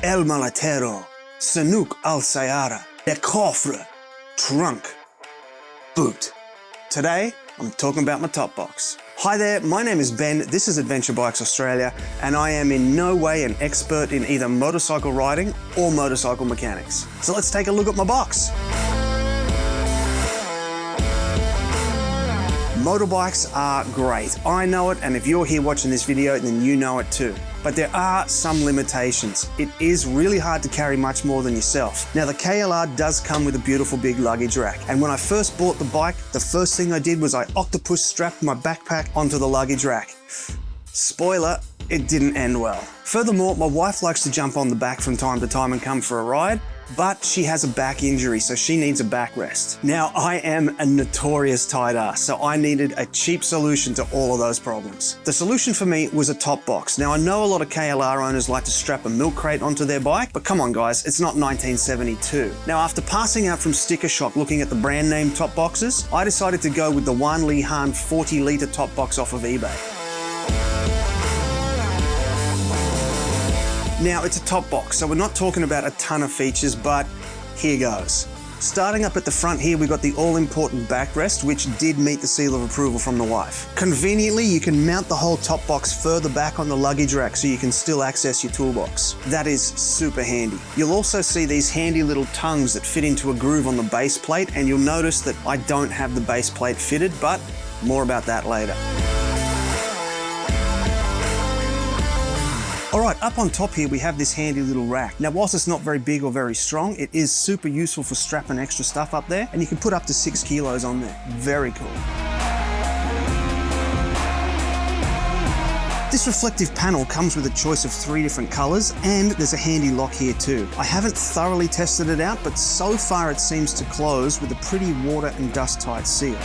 el maletero, sanuk al sayara, le coffre, trunk, boot. Today, I'm talking about my top box. Hi there, my name is Ben, this is Adventure Bikes Australia, and I am in no way an expert in either motorcycle riding or motorcycle mechanics. So let's take a look at my box. Motorbikes are great. I know it, and if you're here watching this video, then you know it too. But there are some limitations. It is really hard to carry much more than yourself. Now the KLR does come with a beautiful big luggage rack. And when I first bought the bike, the first thing I did was I octopus strapped my backpack onto the luggage rack. Spoiler, it didn't end well. Furthermore, my wife likes to jump on the back from time to time and come for a ride, but she has a back injury, so she needs a backrest. Now, I am a notorious tight ass, so I needed a cheap solution to all of those problems. The solution for me was a top box. Now, I know a lot of KLR owners like to strap a milk crate onto their bike, but come on guys, it's not 1972. Now, after passing out from sticker shock looking at the brand name top boxes, I decided to go with the Wan Li Han 40-litre top box off of eBay. Now, it's a top box, so we're not talking about a ton of features, but here goes. Starting up at the front here, we've got the all-important backrest, which did meet the seal of approval from the wife. Conveniently, you can mount the whole top box further back on the luggage rack so you can still access your toolbox. That is super handy. You'll also see these handy little tongues that fit into a groove on the base plate, and you'll notice that I don't have the base plate fitted, but more about that later. Alright, up on top here we have this handy little rack. Now whilst it's not very big or very strong, it is super useful for strapping extra stuff up there, and you can put up to 6 kilos on there. Very cool. This reflective panel comes with a choice of 3 different colours, and there's a handy lock here too. I haven't thoroughly tested it out, but so far it seems to close with a pretty water and dust tight seal.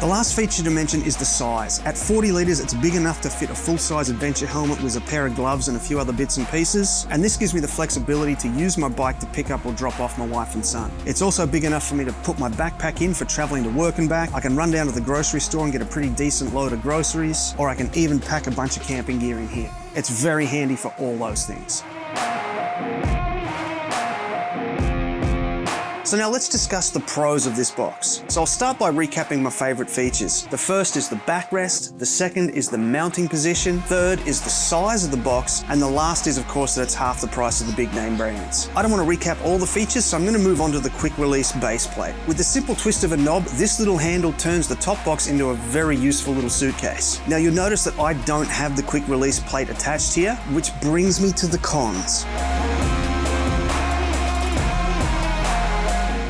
The last feature to mention is the size. At 40 litres, it's big enough to fit a full-size adventure helmet with a pair of gloves and a few other bits and pieces, and this gives me the flexibility to use my bike to pick up or drop off my wife and son. It's also big enough for me to put my backpack in for travelling to work and back. I can run down to the grocery store and get a pretty decent load of groceries, or I can even pack a bunch of camping gear in here. It's very handy for all those things. So now let's discuss the pros of this box. So I'll start by recapping my favourite features. The first is the backrest, the second is the mounting position, third is the size of the box, and the last is of course that it's half the price of the big name brands. I don't want to recap all the features, so I'm going to move on to the quick release base plate. With the simple twist of a knob, this little handle turns the top box into a very useful little suitcase. Now you'll notice that I don't have the quick release plate attached here, which brings me to the cons.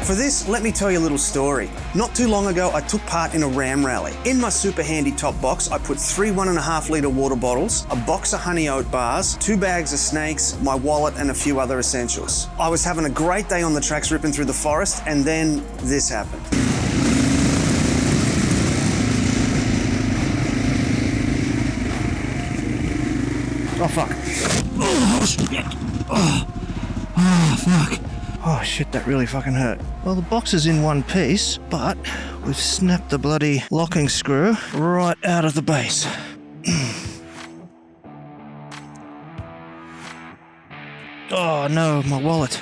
For this, let me tell you a little story. Not too long ago, I took part in a RAM rally. In my super handy top box, I put 3 1.5 litre water bottles, a box of honey oat bars, 2 bags of snakes, my wallet, and a few other essentials. I was having a great day on the tracks ripping through the forest, and then this happened. Oh fuck. Oh shit. Oh fuck. Oh shit, that really fucking hurt. Well, the box is in one piece, but we've snapped the bloody locking screw right out of the base. Oh no, my wallet.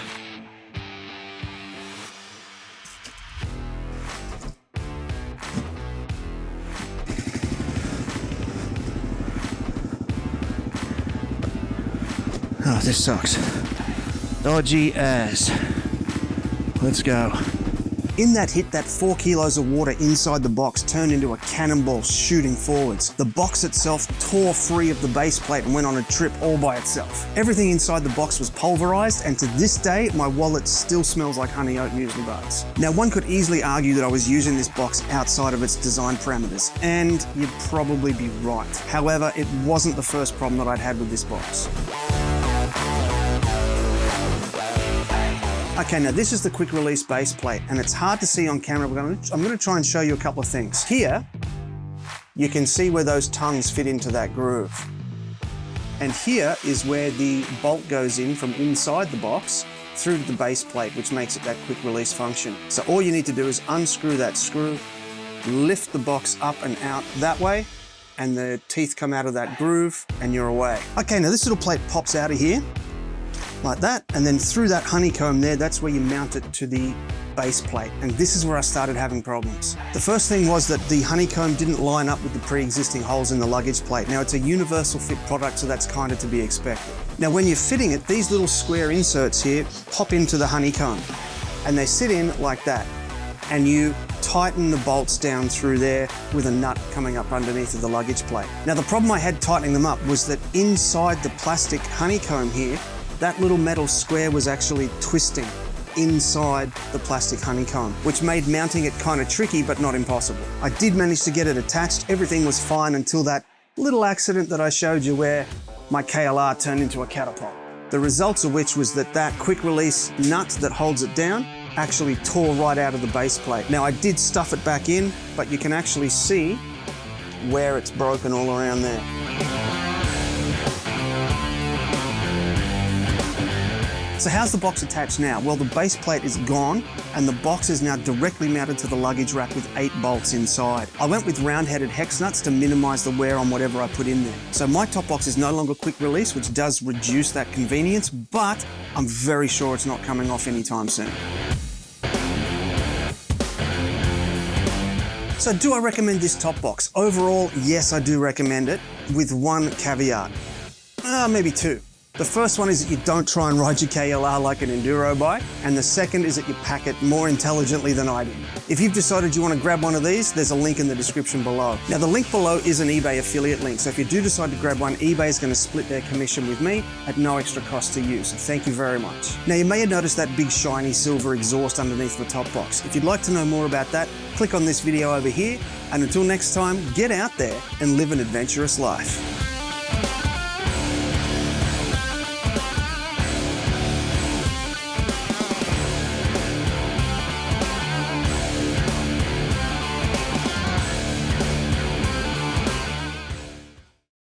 Oh, this sucks. Dodgy as. Let's go. In that hit, that 4 kilos of water inside the box turned into a cannonball shooting forwards. The box itself tore free of the base plate and went on a trip all by itself. Everything inside the box was pulverized, and to this day, my wallet still smells like honey oat muesli bars. Now, one could easily argue that I was using this box outside of its design parameters, and you'd probably be right. However, it wasn't the first problem that I'd had with this box. Okay, now this is the quick release base plate, and it's hard to see on camera, but I'm going to try and show you a couple of things. Here, you can see where those tongues fit into that groove. And here is where the bolt goes in from inside the box through to the base plate, which makes it that quick release function. So all you need to do is unscrew that screw, lift the box up and out that way, and the teeth come out of that groove and you're away. Okay, now this little plate pops out of here like that, and then through that honeycomb there, that's where you mount it to the base plate. And this is where I started having problems. The first thing was that the honeycomb didn't line up with the pre-existing holes in the luggage plate. Now it's a universal fit product, so that's kind of to be expected. Now when you're fitting it, these little square inserts here pop into the honeycomb and they sit in like that. And you tighten the bolts down through there with a nut coming up underneath of the luggage plate. Now the problem I had tightening them up was that inside the plastic honeycomb here, that little metal square was actually twisting inside the plastic honeycomb, which made mounting it kind of tricky, but not impossible. I did manage to get it attached. Everything was fine until that little accident that I showed you where my KLR turned into a catapult. The results of which was that that quick release nut that holds it down actually tore right out of the base plate. Now I did stuff it back in, but you can actually see where it's broken all around there. So how's the box attached now? Well, the base plate is gone and the box is now directly mounted to the luggage rack with 8 bolts inside. I went with round-headed hex nuts to minimize the wear on whatever I put in there. So my top box is no longer quick release, which does reduce that convenience, but I'm very sure it's not coming off anytime soon. So do I recommend this top box? Overall, yes, I do recommend it, with one caveat. Maybe two. The first one is that you don't try and ride your KLR like an enduro bike, and the second is that you pack it more intelligently than I did. If you've decided you want to grab one of these, there's a link in the description below. Now the link below is an eBay affiliate link, so if you do decide to grab one, eBay is going to split their commission with me at no extra cost to you, so thank you very much. Now you may have noticed that big shiny silver exhaust underneath the top box. If you'd like to know more about that, click on this video over here, and until next time, get out there and live an adventurous life.